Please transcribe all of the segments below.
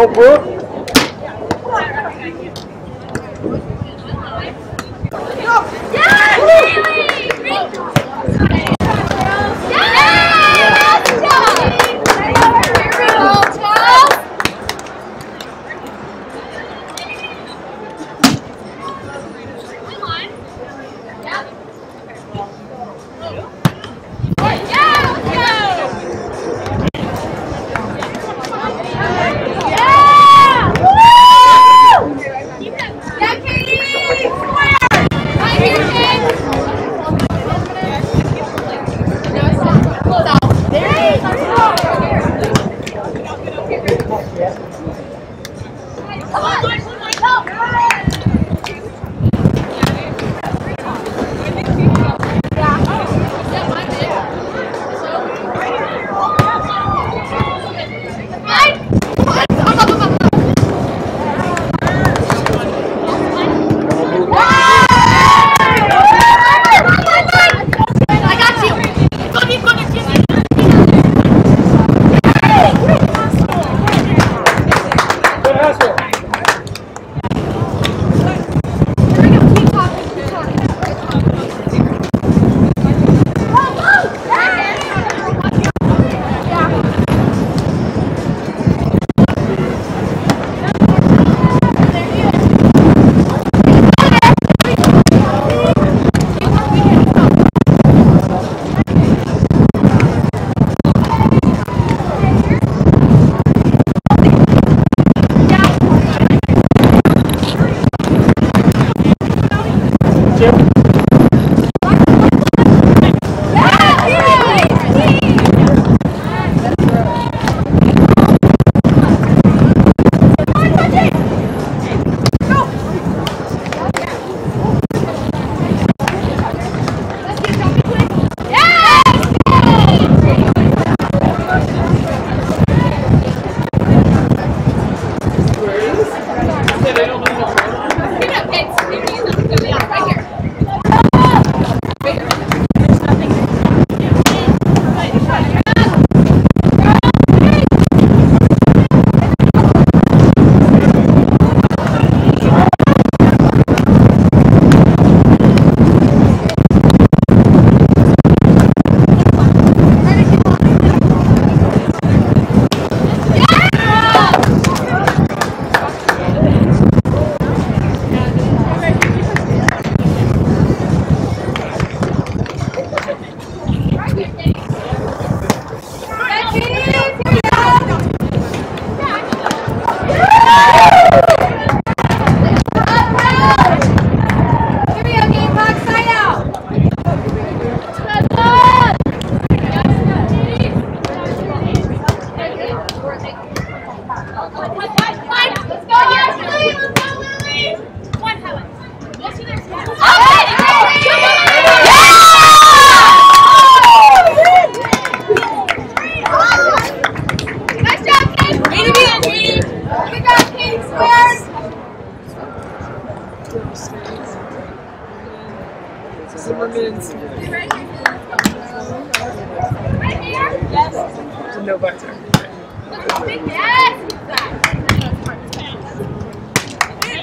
Go, Brooke. Zimmerman's. Right here? Yes. No visor. Yes.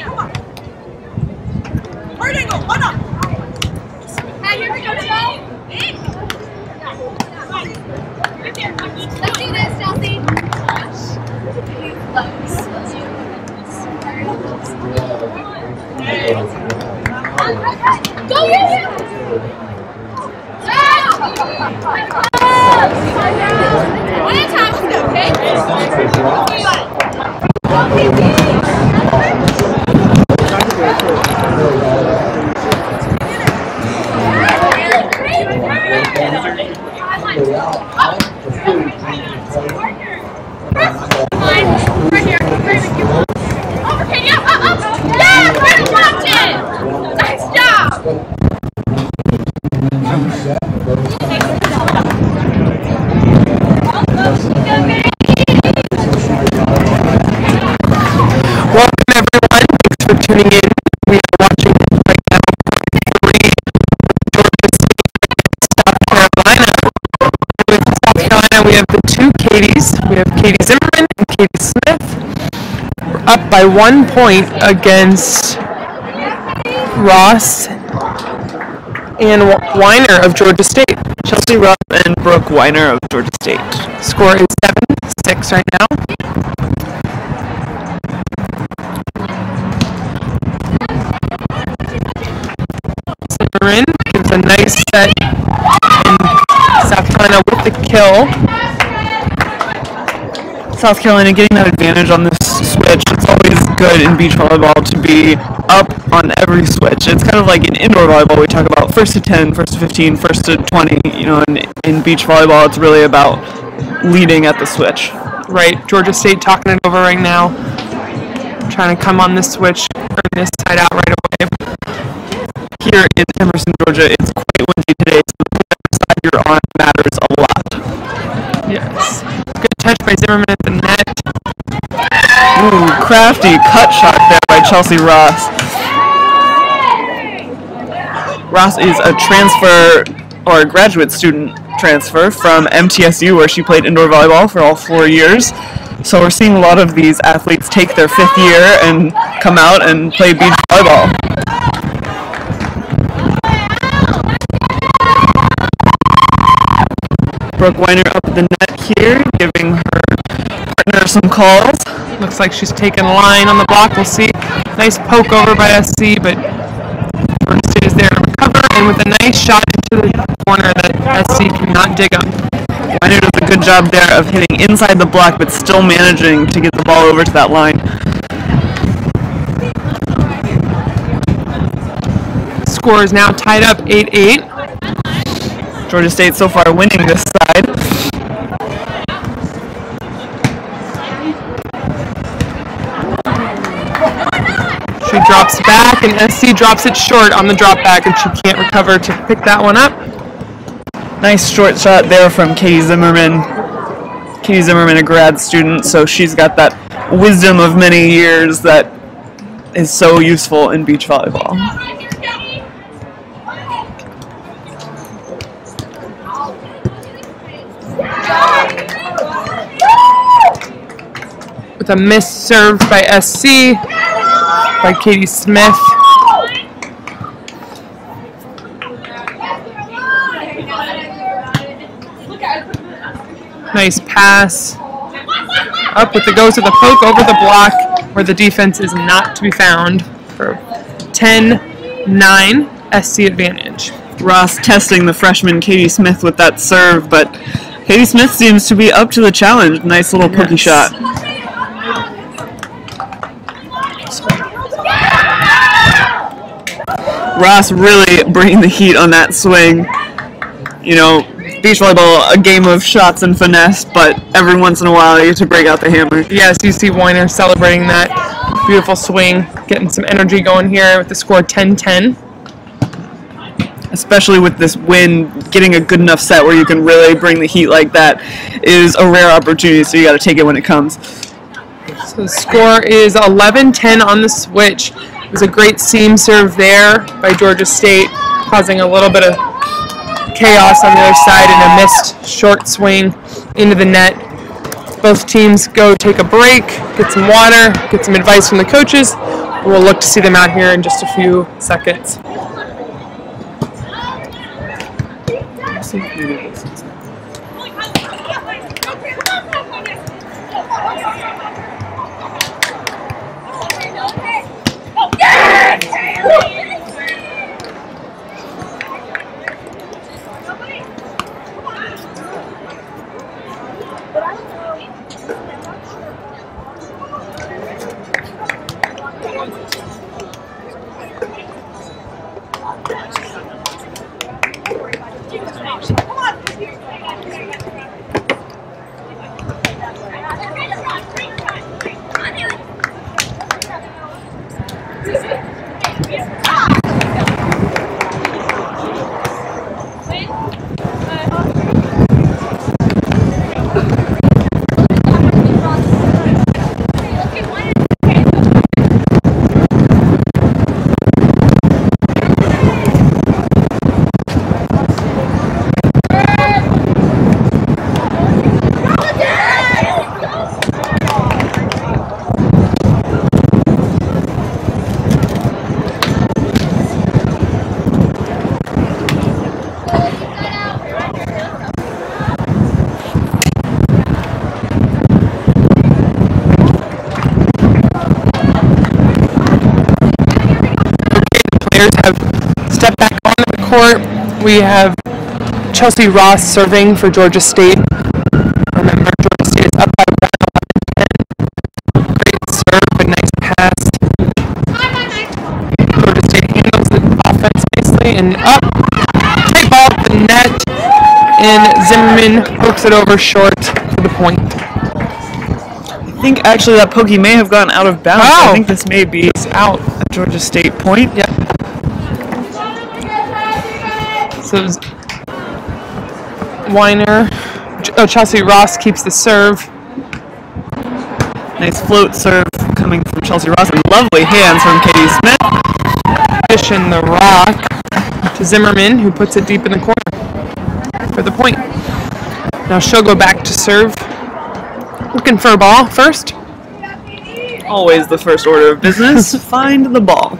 Come on. Hard angle. Hold on. Hey, here we go. Let's do this, Chelsea. Go, yeah. One at a time, let's go, okay? You got it. Right here. Over, yeah, up. Yeah, right, watch it. Nice job. Welcome everyone, thanks for tuning in. We are watching right now Georgia State, South Carolina. With South Carolina we have the two Katies. We have Katie Zimmerman and Katie Smith. up by 1 point against Ross and Weiner of Georgia State. Chelsea Rupp and Brooke Weiner of Georgia State. Score is 7-6 right now. Zimmerman gives a nice set, and South Carolina with the kill. South Carolina getting that advantage on this switch. It's always good in beach volleyball to be up on every switch. It's kind of like in indoor volleyball. We talk about first to 10, first to 15, first to 20. You know, and in beach volleyball, it's really about leading at the switch. Right, Georgia State talking it over right now. Trying to come on this switch, earn this side out right away. Here in Emerson, Georgia, it's quite windy today, so the side you're on matters a lot. Yes. Good touch by Zimmerman at the net. Ooh, crafty cut shot there by Chelsea Ross. Ross is a transfer, or a graduate student transfer from MTSU, where she played indoor volleyball for all 4 years. So we're seeing a lot of these athletes take their 5th year and come out and play beach volleyball. Brooke Weiner up the net here, giving her partner some calls. Looks like she's taking line on the block. We'll see. Nice poke over by SC, but Georgia State is there to recover, and with a nice shot into the corner that SC cannot dig up. Weiner does a good job there of hitting inside the block, but still managing to get the ball over to that line. Score is now tied up 8-8. Georgia State so far winning this side. She drops back, and SC drops it short on the drop back, and she can't recover to pick that one up. Nice short shot there from Katie Zimmerman. Katie Zimmerman, a grad student, so she's got that wisdom of many years that is so useful in beach volleyball. With a miss served by SC, by Katie Smith. Nice pass. Up with the goes of the poke over the block, where the defense is not to be found, for 10-9 SC advantage. Ross testing the freshman Katie Smith with that serve, but Katie Smith seems to be up to the challenge. Nice little pokey shot. Ross really bringing the heat on that swing. You know, beach volleyball, a game of shots and finesse, but every once in a while you get to break out the hammer. Yes, you see Weiner celebrating that beautiful swing, getting some energy going here with the score 10-10. Especially with this wind, getting a good enough set where you can really bring the heat like that is a rare opportunity, so you got to take it when it comes. So the score is 11-10 on the switch. It was a great seam serve there by Georgia State, causing a little bit of chaos on the other side and a missed short swing into the net. Both teams go take a break, get some water, get some advice from the coaches. We'll look to see them out here in just a few seconds. court, we have Chelsea Ross serving for Georgia State. Remember, Georgia State is up by 1, 11, 10. Great serve, but nice pass. Georgia State handles the offense nicely and up. Tight ball at the net, and Zimmerman pokes it over short for the point. I think actually that pokey may have gone out of bounds. Oh. I think this may be out a Georgia State point. Yep. So Weiner, Chelsea Ross keeps the serve. Nice float serve coming from Chelsea Ross and lovely hands from Katie Smith. Position the rock to Zimmerman, who puts it deep in the corner for the point. Now she'll go back to serve. Looking for a ball first. Always the first order of business. Find the ball.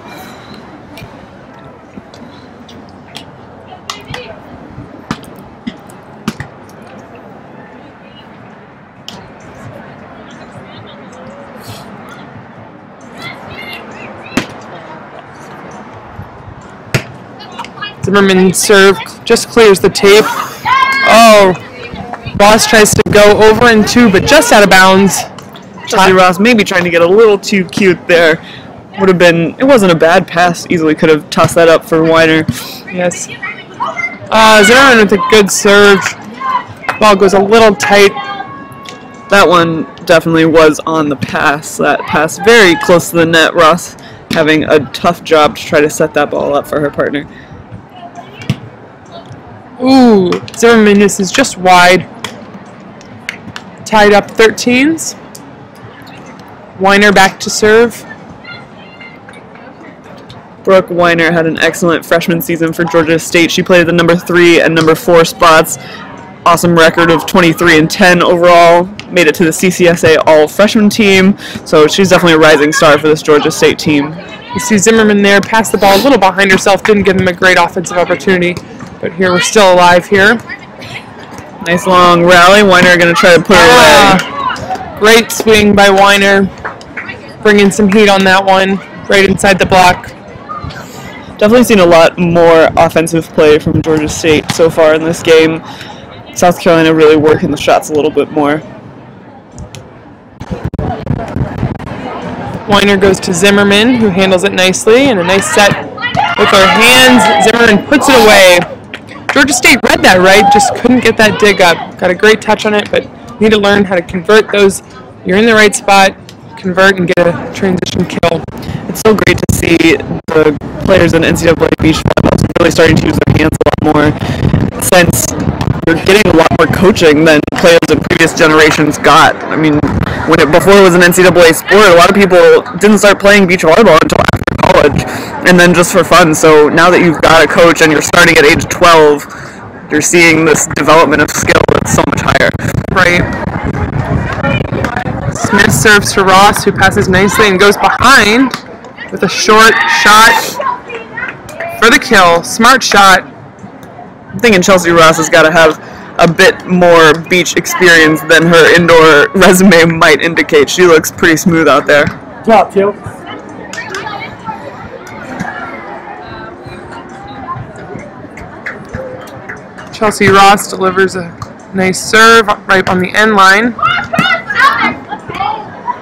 Zimmerman serve just clears the tape. Oh, Ross tries to go over and two, but just out of bounds. Chelsea Ross maybe trying to get a little too cute there. Would have been, it wasn't a bad pass. Easily could have tossed that up for Weiner. Yes. Zimmerman with a good serve. Ball goes a little tight. That one definitely was on the pass. That pass very close to the net. Ross having a tough job to try to set that ball up for her partner. Ooh, Zimmerman misses just wide. Tied up 13s. Weiner back to serve. Brooke Weiner had an excellent freshman season for Georgia State. She played the number 3 and number 4 spots. Awesome record of 23 and 10 overall. Made it to the CCSA all-freshman team. So she's definitely a rising star for this Georgia State team. You see Zimmerman there, passed the ball a little behind herself, didn't give him a great offensive opportunity. But here we're still alive here. Nice long rally. Weiner going to try to put it away. Great swing by Weiner. Bringing some heat on that one. Right inside the block. Definitely seen a lot more offensive play from Georgia State so far in this game. South Carolina really working the shots a little bit more. Weiner goes to Zimmerman, who handles it nicely, and a nice set with her hands. Zimmerman puts it away. Georgia State read that right, just couldn't get that dig up. Got a great touch on it, but need to learn how to convert those. You're in the right spot, convert and get a transition kill. It's so great to see the players in NCAA beach volleyball really starting to use their hands a lot more, since you're getting a lot more coaching than players in previous generations got. I mean, before it was an NCAA sport, a lot of people didn't start playing beach volleyball until after college, and then just for fun. So now that you've got a coach and you're starting at age 12, you're seeing this development of skill that's so much higher. Right. Smith serves to Ross, who passes nicely and goes behind with a short shot for the kill. Smart shot. I'm thinking Chelsea Ross has got to have a bit more beach experience than her indoor resume might indicate. She looks pretty smooth out there. Top two. Chelsea Ross delivers a nice serve right on the end line.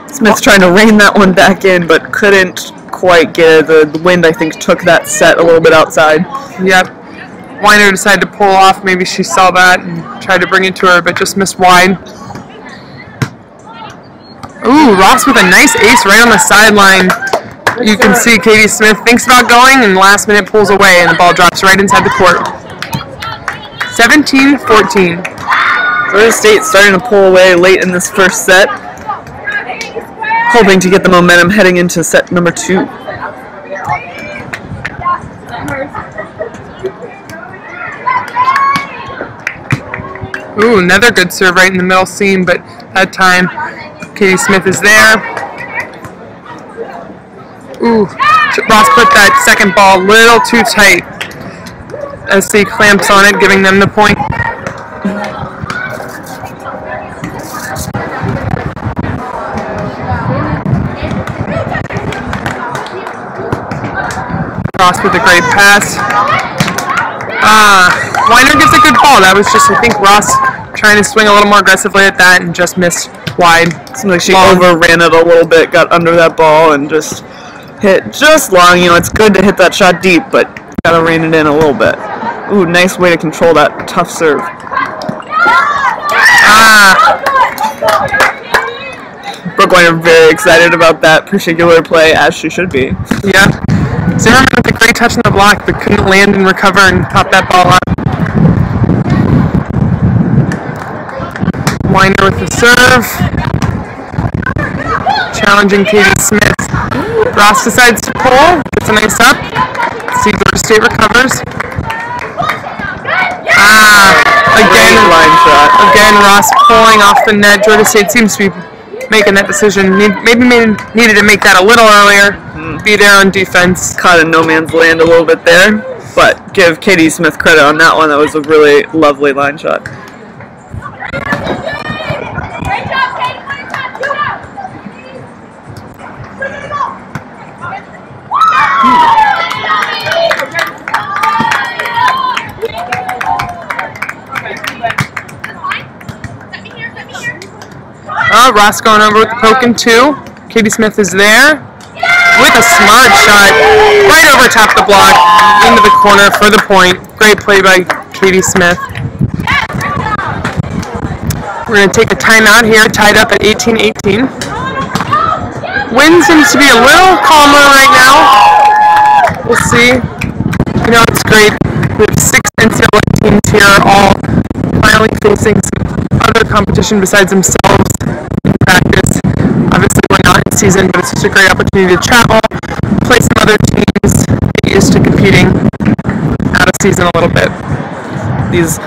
Smith's trying to rein that one back in, but couldn't quite get it. The wind, I think, took that set a little bit outside. Yep. Weiner decided to pull off. Maybe she saw that and tried to bring it to her, but just missed wide. Ooh, Ross with a nice ace right on the sideline. You can see Katie Smith thinks about going and last minute pulls away, and the ball drops right inside the court. 17-14. Georgia State starting to pull away late in this first set, hoping to get the momentum heading into set number 2. Ooh, another good serve right in the middle seam, but that time Katie Smith is there. Ooh, Ross put that second ball a little too tight. SC clamps on it, giving them the point. Ross with a great pass. Weiner gives a good ball. That was just, I think, Ross trying to swing a little more aggressively at that and just missed wide. Seemed like she overran it a little bit, got under that ball, and just hit just long. You know, it's good to hit that shot deep, but gotta rein it in a little bit. Ooh, nice way to control that tough serve. Brooke Weiner very excited about that particular play, as she should be. Yeah. Zimmerman with a great touch on the block, but couldn't land and recover and pop that ball up. Weiner with the serve. Challenging Katie Smith. Ross decides to pull. Gets a nice up. See Georgia State recovers. Again, Ross pulling off the net. Georgia State seems to be making that decision. Maybe needed to make that a little earlier. Be there on defense. Caught in no man's land a little bit there, but give Katie Smith credit on that one. That was a really lovely line shot. Ross going over with the poke and two. Katie Smith is there with a smart shot right over top the block into the corner for the point. Great play by Katie Smith. We're going to take a timeout here, tied up at 18-18. Wind seems to be a little calmer right now. We'll see. You know, it's great. We have 6 NCAA teams here, all finally facing some other competition besides themselves in practice. Obviously, we're not in season, but it's just a great opportunity to travel, play some other teams, get used to competing out of season a little bit. These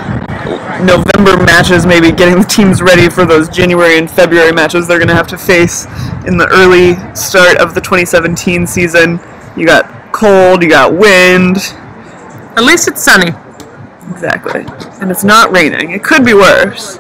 November matches, maybe getting the teams ready for those January and February matches they're going to have to face in the early start of the 2017 season. You got cold, you got wind. At least it's sunny. Exactly. And it's not raining. It could be worse.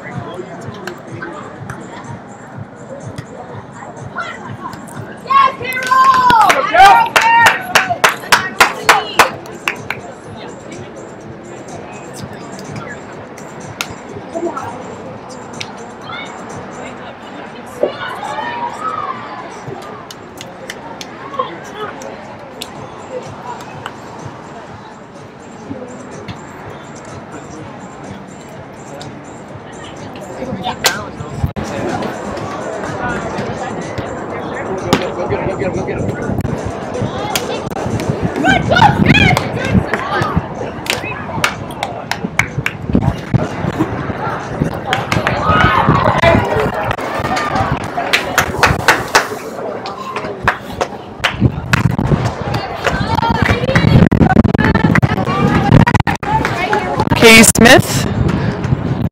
Katie Smith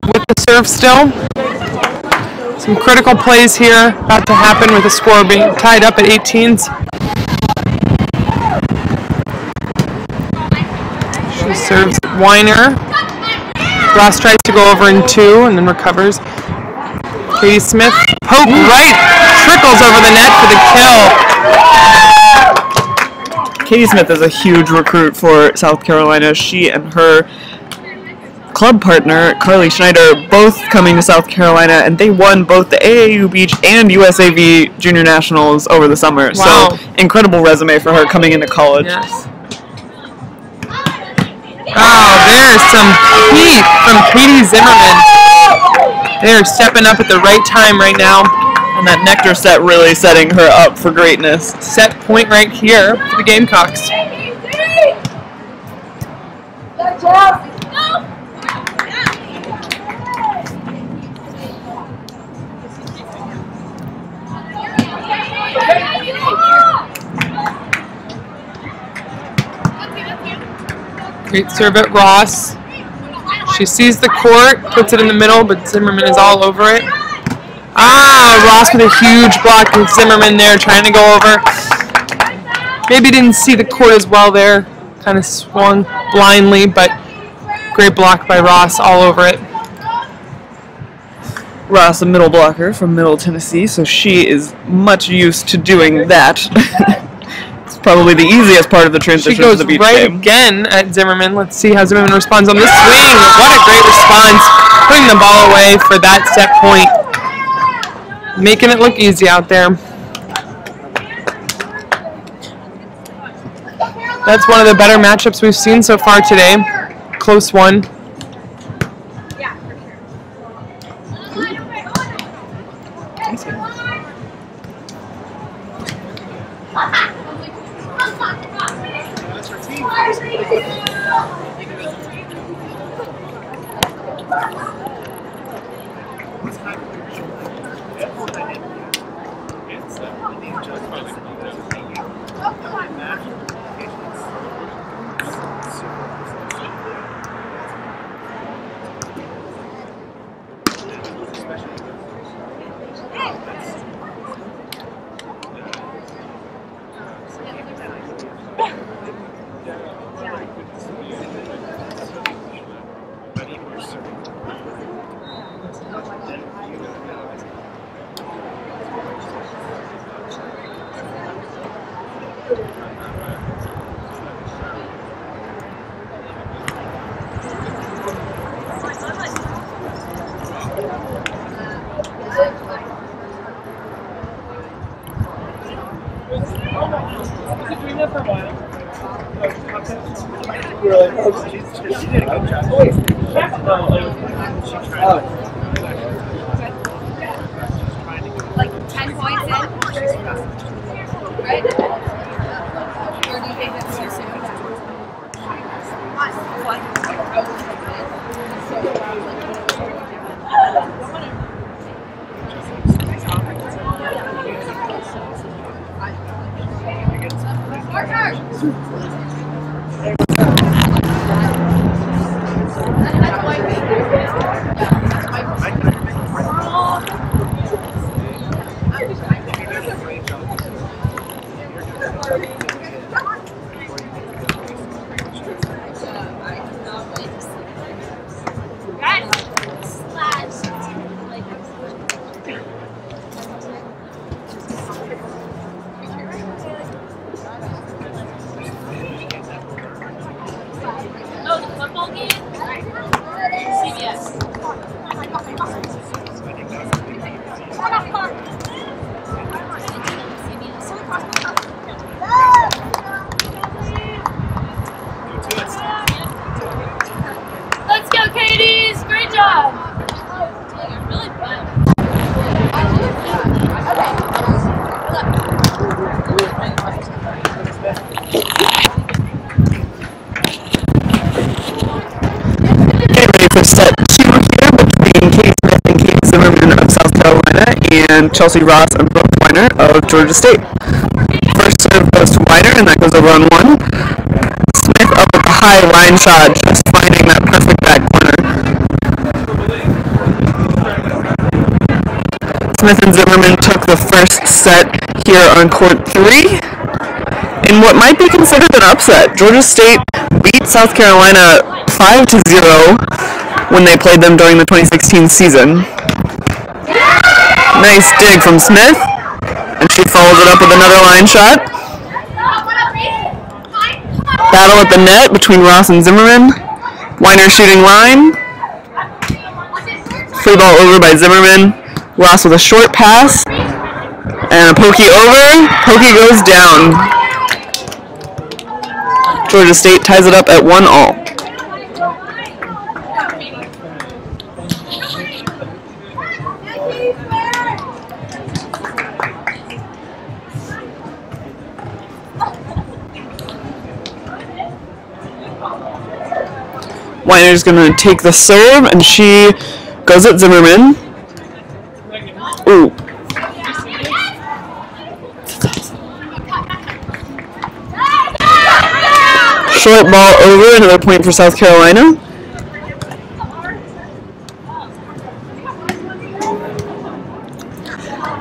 with the serve still. Some critical plays here about to happen with the score being tied up at 18s. She serves Weiner. Ross tries to go over in 2 and then recovers. Katie Smith, poke right, trickles over the net for the kill. Katie Smith is a huge recruit for South Carolina. She and her club partner, Carly Schneider, both coming to South Carolina, and they won both the AAU Beach and USAV Junior Nationals over the summer. Wow. So, incredible resume for her coming into college. Yes. Oh, there's some heat from Katie Zimmerman. They're stepping up at the right time right now. And that nectar set really setting her up for greatness. Set point right here for the Gamecocks. Good job. Great serve at Ross. She sees the court, puts it in the middle, but Zimmerman is all over it. Ross with a huge block with Zimmerman there, trying to go over. Maybe didn't see the court as well there. Kind of swung blindly, but great block by Ross, all over it. Ross, a middle blocker from Middle Tennessee, so she is much used to doing that. It's probably the easiest part of the transition She goes to the beach right game. again at Zimmerman. Let's see how Zimmerman responds on this swing. What a great response. Putting the ball away for that set point. Making it look easy out there. That's one of the better matchups we've seen so far today. Close one. Like 10 points in? Right? Or do you think that's too soon? Let's go, Katie's! Great job! You're really fun. Get ready for set 2 here between Katie Smith and Katie Zimmerman of South Carolina and Chelsea Ross and Brooke Weiner of Georgia State. First serve goes to Weiner, and that goes over on 1. Smith up with the high line shot, just finding that perfect back corner. Smith and Zimmerman took the first set here on court 3 in what might be considered an upset. Georgia State beat South Carolina 5-0 when they played them during the 2016 season. Nice dig from Smith, and she follows it up with another line shot. Battle at the net between Ross and Zimmerman. Weiner shooting line. Free ball over by Zimmerman. Ross with a short pass. And a pokey over. Pokey goes down. Georgia State ties it up at 1-all. Weiner's going to take the serve, and she goes at Zimmerman. Ooh. Short ball over, another point for South Carolina.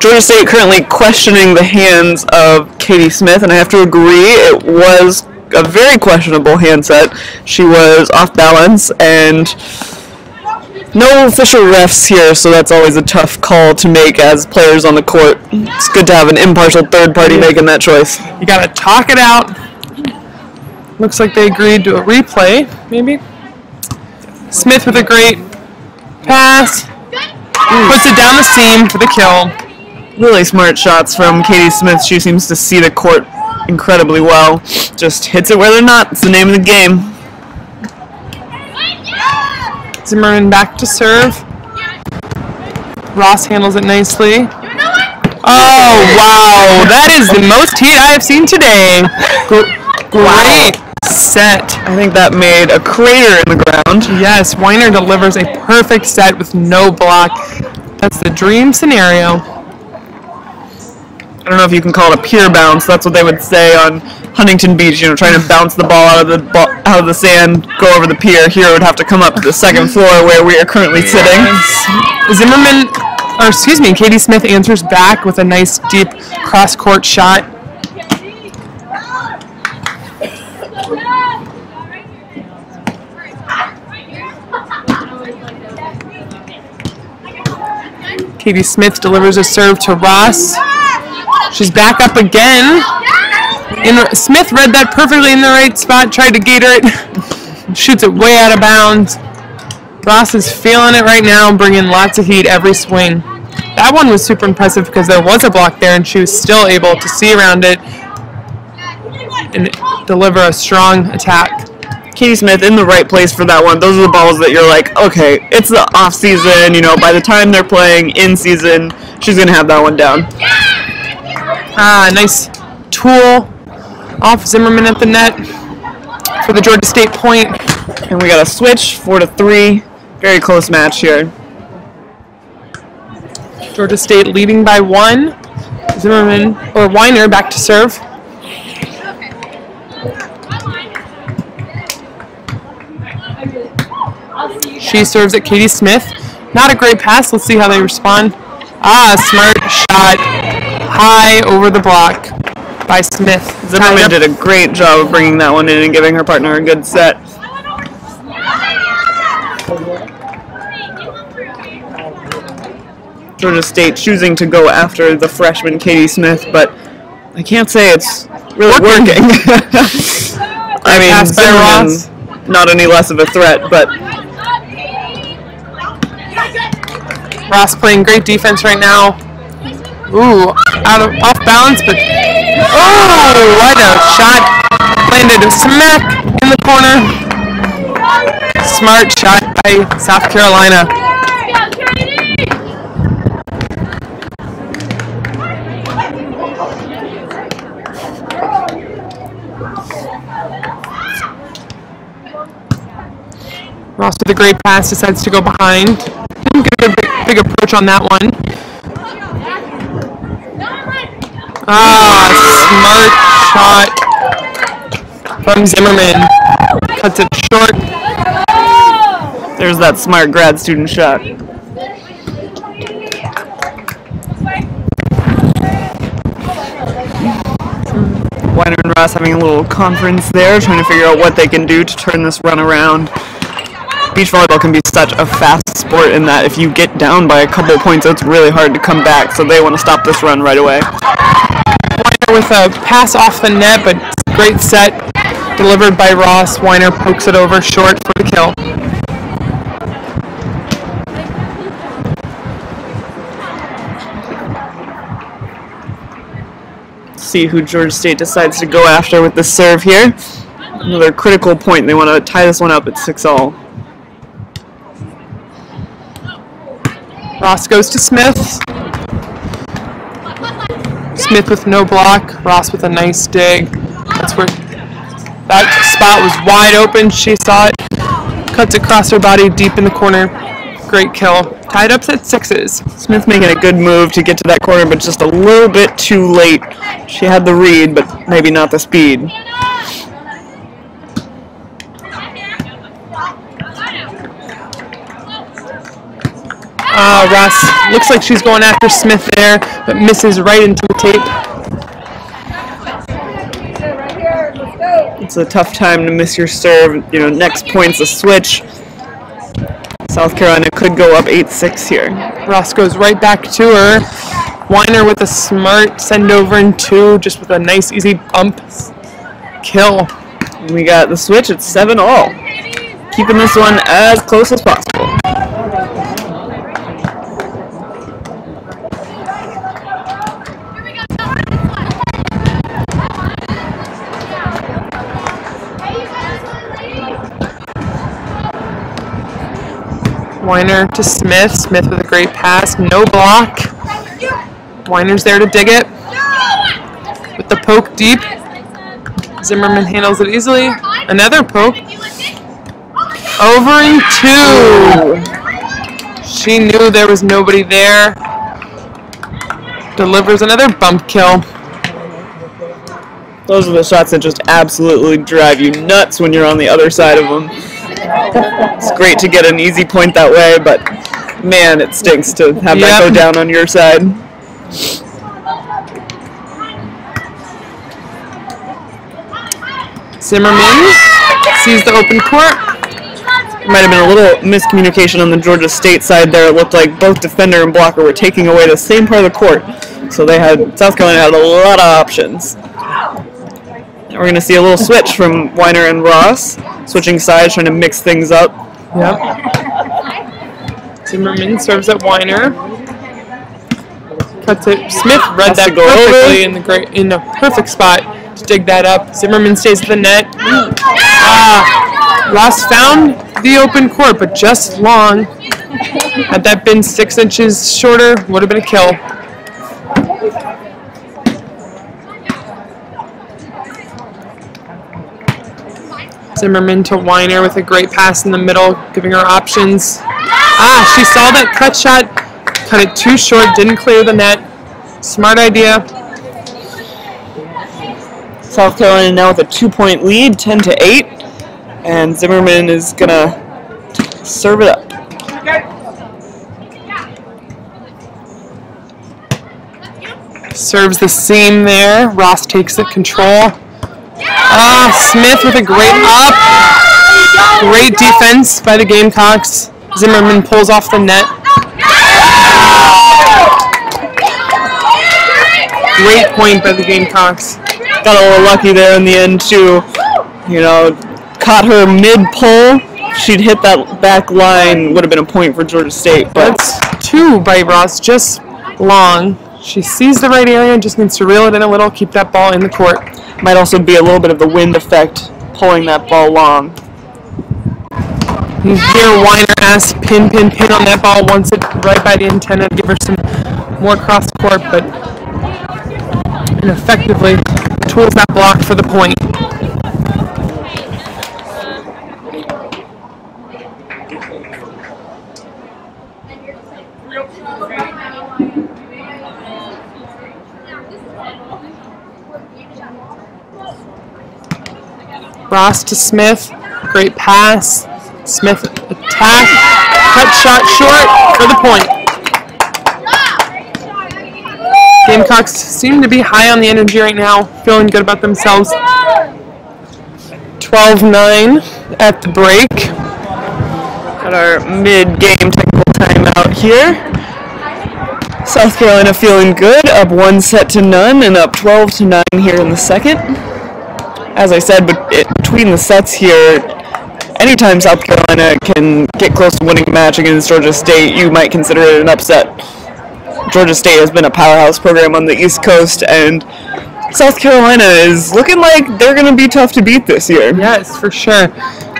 Georgia State currently questioning the hands of Katie Smith, and I have to agree, it was a very questionable handset. She was off balance, and No official refs here, so that's always a tough call to make as players on the court. It's good to have an impartial third party making that choice. You gotta talk it out. Looks like they agreed to a replay, maybe. Smith with a great pass. Puts it down the seam for the kill. Really smart shots from Katie Smith. She seems to see the court incredibly well. Just hits it where they're not. It's the name of the game. Zimmerman back to serve. Ross handles it nicely. Oh, wow. That is the most heat I have seen today. Great set. I think that made a crater in the ground. Yes, Weiner delivers a perfect set with no block. That's the dream scenario. I don't know if you can call it a pier bounce. That's what they would say on Huntington Beach, you know, trying to bounce the ball out of the sand, go over the pier. Here it would have to come up to the second floor where we are currently sitting. Zimmerman, or excuse me, Katie Smith answers back with a nice deep cross-court shot. Katie Smith delivers a serve to Ross. She's back up again. And Smith read that perfectly in the right spot, tried to gator it, shoots it way out of bounds. Ross is feeling it right now, bringing lots of heat every swing. That one was super impressive because there was a block there and she was still able to see around it and deliver a strong attack. Katie Smith in the right place for that one. Those are the balls that you're like, okay, it's the off season, you know, by the time they're playing in season, she's going to have that one down. Nice tool off Zimmerman at the net for the Georgia State point. And we got a switch, 4-3. Very close match here. Georgia State leading by 1. Zimmerman, or Weiner, back to serve. She serves at Katie Smith. Not a great pass. Let's see how they respond. Smart shot. High over the block by Smith. Zimmerman did a great job of bringing that one in and giving her partner a good set. Georgia State choosing to go after the freshman Katie Smith, but I can't say it's really working. I mean, Zimmerman's not any less of a threat, but Ross playing great defense right now. Ooh, off balance, but what a shot! Landed smack in the corner. Smart shot by South Carolina. Ross with a great pass, decides to go behind. Didn't get a big approach on that one. Smart shot from Zimmerman. Cuts it short. There's that smart grad student shot. Weiner and Ross having a little conference there, trying to figure out what they can do to turn this run around. Beach volleyball can be such a fast sport in that if you get down by a couple of points, it's really hard to come back, so they want to stop this run right away. Weiner with a pass off the net, but great set delivered by Ross. Weiner pokes it over short for the kill. See who Georgia State decides to go after with the serve here. Another critical point. They want to tie this one up at 6-all. Ross goes to Smith. Smith with no block. Ross with a nice dig. That's where that spot was wide open. She saw it. Cuts across her body deep in the corner. Great kill. Tied up at 6s. Smith making a good move to get to that corner, but just a little bit too late. She had the read, but maybe not the speed. Ross looks like she's going after Smith there, but misses right into the tape. It's a tough time to miss your serve. You know, next point's a switch. South Carolina could go up 8-6 here. Ross goes right back to her. Weiner with a smart send over in 2, just with a nice easy bump kill. We got the switch at 7-all. Keeping this one as close as possible. Weiner to Smith. Smith with a great pass. No block. Weiner's there to dig it. With the poke deep. Zimmerman handles it easily. Another poke. Over in 2. She knew there was nobody there. Delivers another bump kill. Those are the shots that just absolutely drive you nuts when you're on the other side of them. It's great to get an easy point that way, but man, it stinks to have that go down on your side. Zimmerman sees the open court. Might have been a little miscommunication on the Georgia State side there. It looked like both defender and blocker were taking away the same part of the court. So South Carolina had a lot of options. We're going to see a little switch from Weiner and Ross. Switching sides, trying to mix things up. Yep. Zimmerman serves at Weiner. Cuts it. Smith read that perfectly in the perfect spot to dig that up. Zimmerman stays at the net. Ross found the open court, but just long. Had that been 6 inches shorter, would have been a kill. Zimmerman to Weiner with a great pass in the middle, giving her options. She saw that cut shot, cut it too short, didn't clear the net. Smart idea. South Carolina now with a 2-point lead, 10-8, and Zimmerman is gonna serve it up. Serves the seam there. Ross takes it control. Smith with a great up. Great defense by the Gamecocks. Zimmerman pulls off the net. Great point by the Gamecocks. Got a little lucky there in the end too. Caught her mid-pull. She'd hit that back line, would have been a point for Georgia State. But that's 2 by Ross, just long. She sees the right area, just needs to reel it in a little, keep that ball in the court. Might also be a little bit of the wind effect pulling that ball long. You hear Weiner ask pin on that ball, wants it right by the antenna to give her some more cross court, but effectively tools that block for the point. Ross to Smith, great pass. Smith attack, cut shot short for the point. Gamecocks seem to be high on the energy right now, feeling good about themselves. 12-9 at the break. Got our mid-game technical timeout here. South Carolina feeling good, up 1-0 and up 12-9 here in the second. As I said, between the sets here, anytime South Carolina can get close to winning a match against Georgia State, you might consider it an upset. Georgia State has been a powerhouse program on the East Coast, and South Carolina is looking like they're going to be tough to beat this year. Yes, for sure.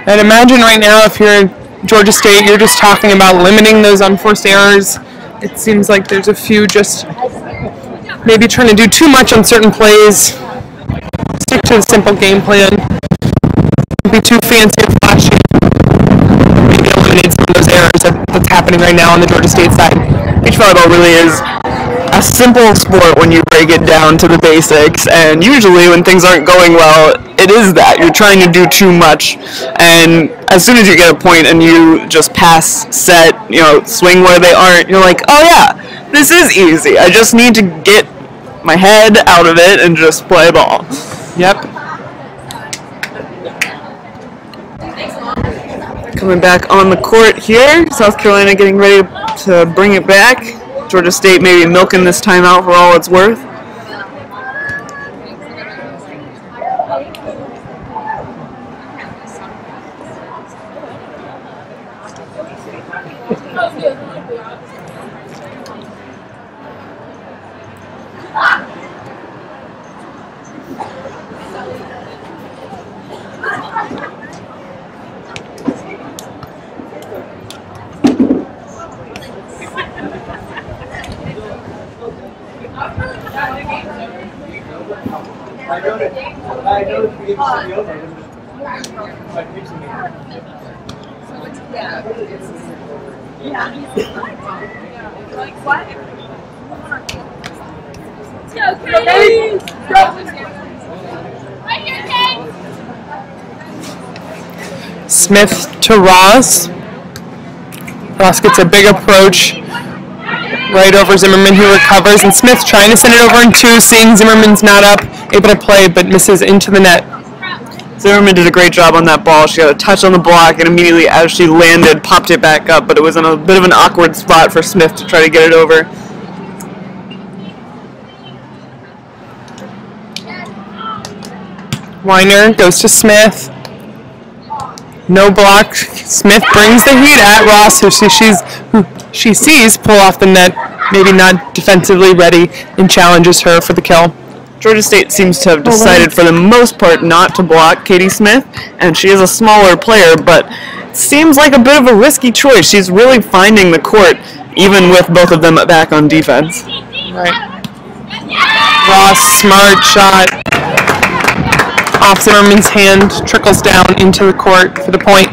And imagine right now if you're Georgia State, you're just talking about limiting those unforced errors. It seems like there's a few just maybe trying to do too much on certain plays. Stick to the simple game plan. Don't be too fancy or flashy. Maybe eliminate some of those errors that's happening right now on the Georgia State side. Beach volleyball really is a simple sport when you break it down to the basics, and usually when things aren't going well, it is that. You're trying to do too much, and as soon as you get a point and you just pass, set, swing where they aren't, you're like, oh yeah, this is easy. I just need to get my head out of it and just play ball. Yep. Coming back on the court here. South Carolina getting ready to bring it back. Georgia State maybe milking this timeout for all it's worth. Smith to Ross. Ross gets a big approach right over Zimmerman, who recovers, and Smith trying to send it over in two, seeing Zimmerman's not up, able to play, but misses into the net. Zimmerman did a great job on that ball. She got a touch on the block, and immediately as she landed, popped it back up, but it was in a bit of an awkward spot for Smith to try to get it over. Weiner goes to Smith. No block. Smith brings the heat at Ross, who she sees pull off the net, maybe not defensively ready, and challenges her for the kill. Georgia State seems to have decided for the most part not to block Katie Smith, and she is a smaller player, but it seems like a bit of a risky choice. She's really finding the court, even with both of them back on defense. Right. Ross, smart shot. Off Zimmerman's hand, trickles down into the court for the point.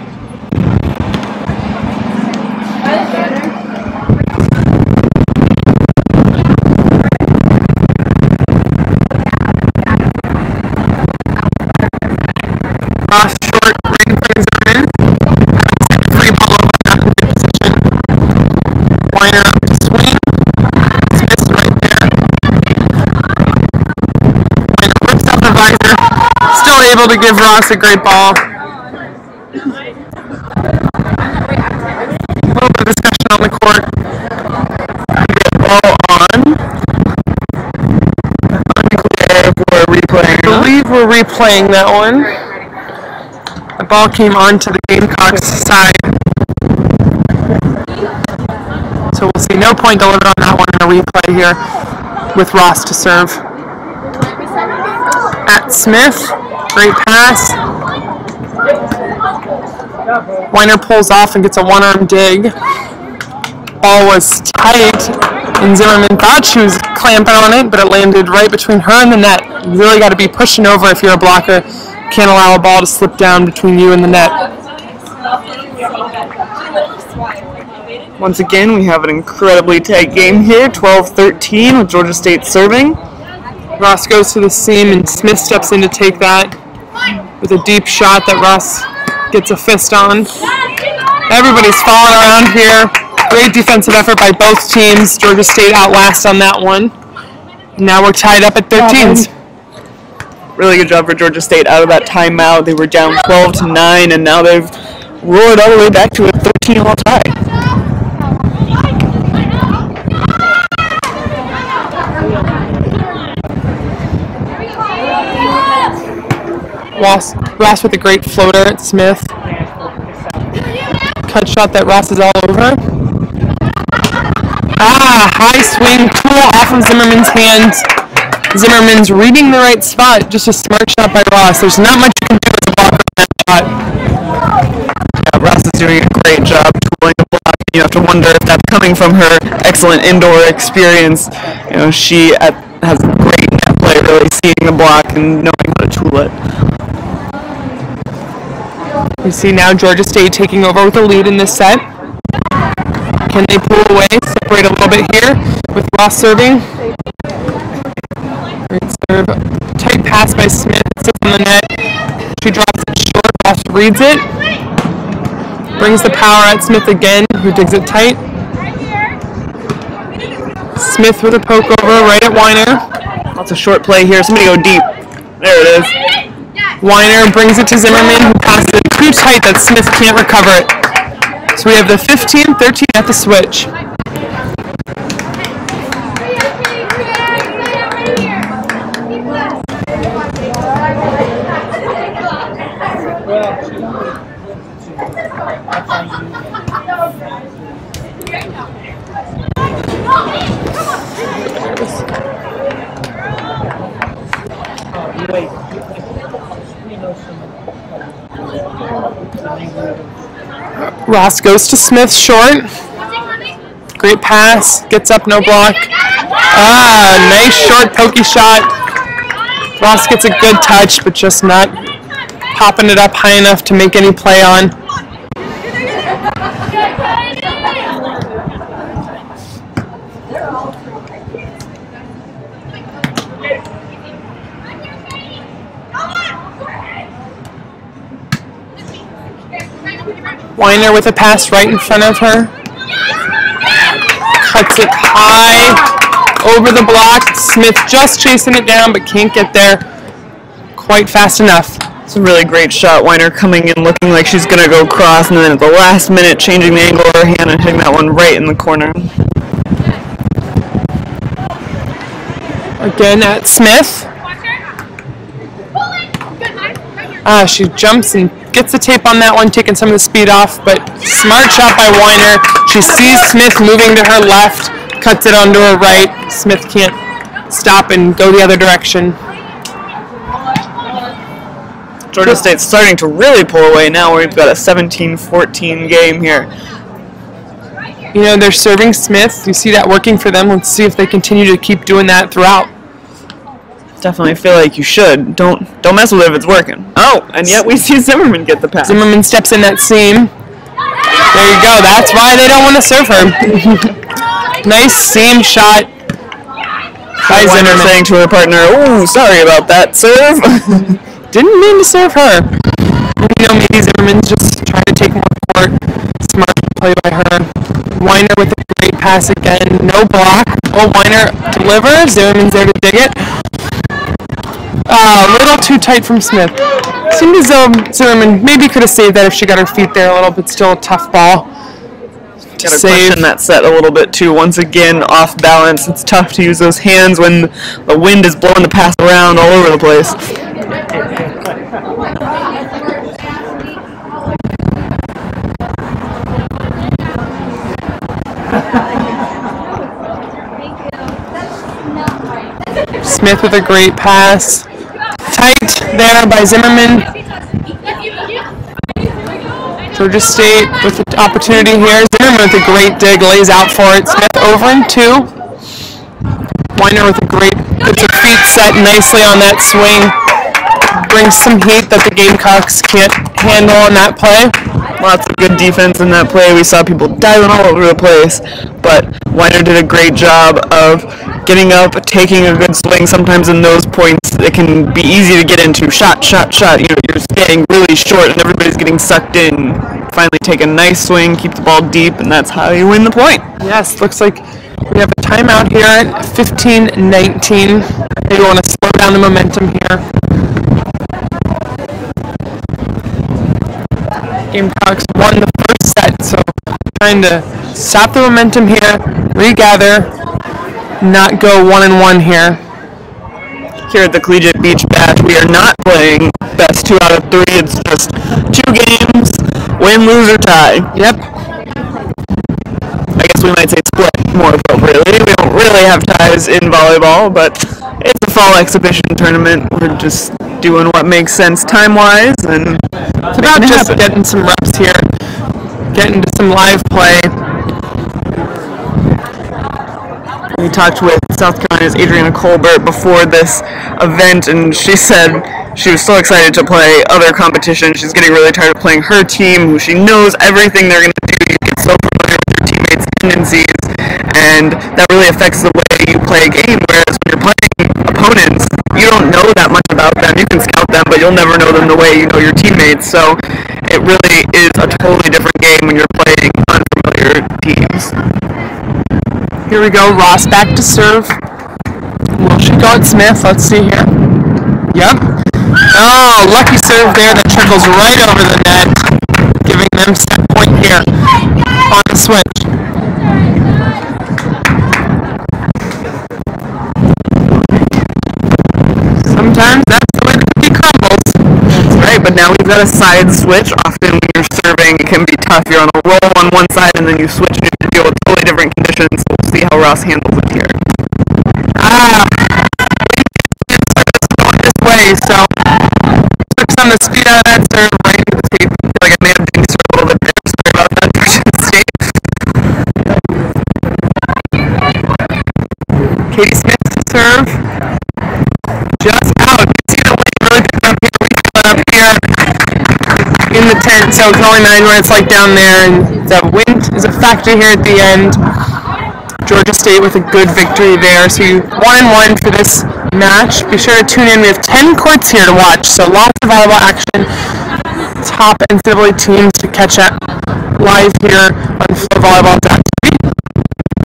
Ross short, right in front of Zimmerman. Free ball over, not in good position. Weiner up to swing. Smith's right there. Weiner whips out the visor. Still able to give Ross a great ball. A little bit of discussion on the court. Ball on. We're replaying. I believe we're replaying that one. The ball came onto the Gamecocks side. So we'll see no point delivered on that one in a replay here with Ross to serve. At Smith. Great pass. Weiner pulls off and gets a one-arm dig. Ball was tight, and Zimmerman thought she was clamping on it, but it landed right between her and the net. You really got to be pushing over if you're a blocker. Can't allow a ball to slip down between you and the net. Once again, we have an incredibly tight game here, 12-13 with Georgia State serving. Ross goes to the seam, and Smith steps in to take that with a deep shot that Ross gets a fist on. Everybody's falling around here. Great defensive effort by both teams. Georgia State outlast on that one. And now we're tied up at 13s. Really good job for Georgia State out of that timeout. They were down 12-9, and now they've roared all the way back to a 13-all tie. Ross with a great floater at Smith. Cut shot that Ross is all over. High swing, cool off of Zimmerman's hands. Zimmerman's reading the right spot. Just a smart shot by Ross. There's not much you can do as a blocker on that shot. Yeah, Ross is doing a great job tooling the block. You have to wonder if that's coming from her excellent indoor experience. You know, she has a great net play, really seeing the block and knowing how to tool it. We see now Georgia State taking over with a lead in this set. Can they pull away, separate a little bit here with Ross serving? Great serve. Tight pass by Smith, sits on the net. She drops it short, Ross reads it. Brings the power at Smith again, who digs it tight. Smith with a poke over right at Weiner. Lots of short play here. Somebody go deep. There it is. Weiner brings it to Zimmerman, who passes it too tight that Smith can't recover it. So we have the 15-13 at the switch. Ross goes to Smith short. Great pass. Gets up, no block. Nice short pokey shot. Ross gets a good touch, but just not popping it up high enough to make any play on. Weiner with a pass right in front of her. Cuts it high over the block. Smith just chasing it down but can't get there quite fast enough. It's a really great shot. Weiner coming in looking like she's going to go cross, and then at the last minute changing the angle of her hand and hitting that one right in the corner. Again at Smith. She jumps and gets the tape on that one, taking some of the speed off, but smart shot by Weiner. She sees Smith moving to her left, cuts it onto her right. Smith can't stop and go the other direction. Georgia State's starting to really pull away now. We've got a 17-14 game here. You know, they're serving Smith. You see that working for them. Let's see if they continue to keep doing that throughout. Definitely feel like you should. Don't mess with it if it's working. Oh, and yet we see Zimmerman get the pass. Zimmerman steps in that seam. There you go. That's why they don't want to serve her. Nice seam shot by Zimmerman. Saying to her partner, "Oh, sorry about that, serve." Didn't mean to serve her. You know, maybe Zimmerman's just trying to take more court. Smart play by her. Weiner with a great pass again. No block. Oh, Weiner delivers. Zimmerman's there to dig it. A little too tight from Smith. Seemed as though Zimmerman maybe could have saved that if she got her feet there a little, but still a tough ball. Got to question that set a little bit too. Once again, off balance. It's tough to use those hands when the wind is blowing the pass around all over the place. Smith with a great pass. Tight there by Zimmerman. Georgia State with the opportunity here. Zimmerman with a great dig, lays out for it. Smith over in two. Weiner with a great, gets her feet set nicely on that swing. Brings some heat that the Gamecocks can't handle on that play. Lots of good defense in that play. We saw people diving all over the place, but Weiner did a great job of getting up, taking a good swing. Sometimes in those points, it can be easy to get into shot. You know, you're staying really short and everybody's getting sucked in. Finally take a nice swing, keep the ball deep, and that's how you win the point. Yes, looks like we have a timeout here at 15-19. Maybe want to slow down the momentum here. Gamecocks won the first set, so trying to stop the momentum here, regather, not go 1-1 here. Here at the Collegiate Beach Bash, we are not playing best 2 out of 3. It's just 2 games, win, lose, or tie. Yep. I guess we might say split more appropriately. We don't really have ties in volleyball, but it's a fall exhibition tournament. We're just doing what makes sense time-wise, and it's about just getting some reps here, getting to some live play. We talked with South Carolina's Adriana Colbert before this event, and she said she was so excited to play other competitions. She's getting really tired of playing her team, who she knows everything they're going to do. You get so familiar with your teammates' tendencies, and that really affects the way you play a game, whereas when you're playing opponents, you don't know that much about them. You can scout them, but you'll never know them the way you know your teammates. So it really is a totally different game when you're playing unfamiliar teams. Here we go, Ross back to serve. Will she go at Smith? Let's see here. Yep. Oh, lucky serve there that trickles right over the net, giving them set point here. on the switch. Sometimes that's the way the cookie crumbles. That's right, but now we've got a side switch. Often when you're serving, it can be tough. You're on a roll on one side and then you switch and you have to deal with totally different conditions. We'll see how Ross handles it here. Going this way, so took some of the speed out of that serve right into the tape. I feel like I may have dinged a little bit there. Sorry about that, Georgia State. Katie Smith to serve. Just out. You can see the wind really picked up here. We got up here in the tent, so it's only 9 minutes like down there, and the wind is a factor here at the end. Georgia State with a good victory there. So you 1-1 for this match. Be sure to tune in. We have 10 courts here to watch, so lots of volleyball action. Top NCAA teams to catch up live here on FloVolleyball.com.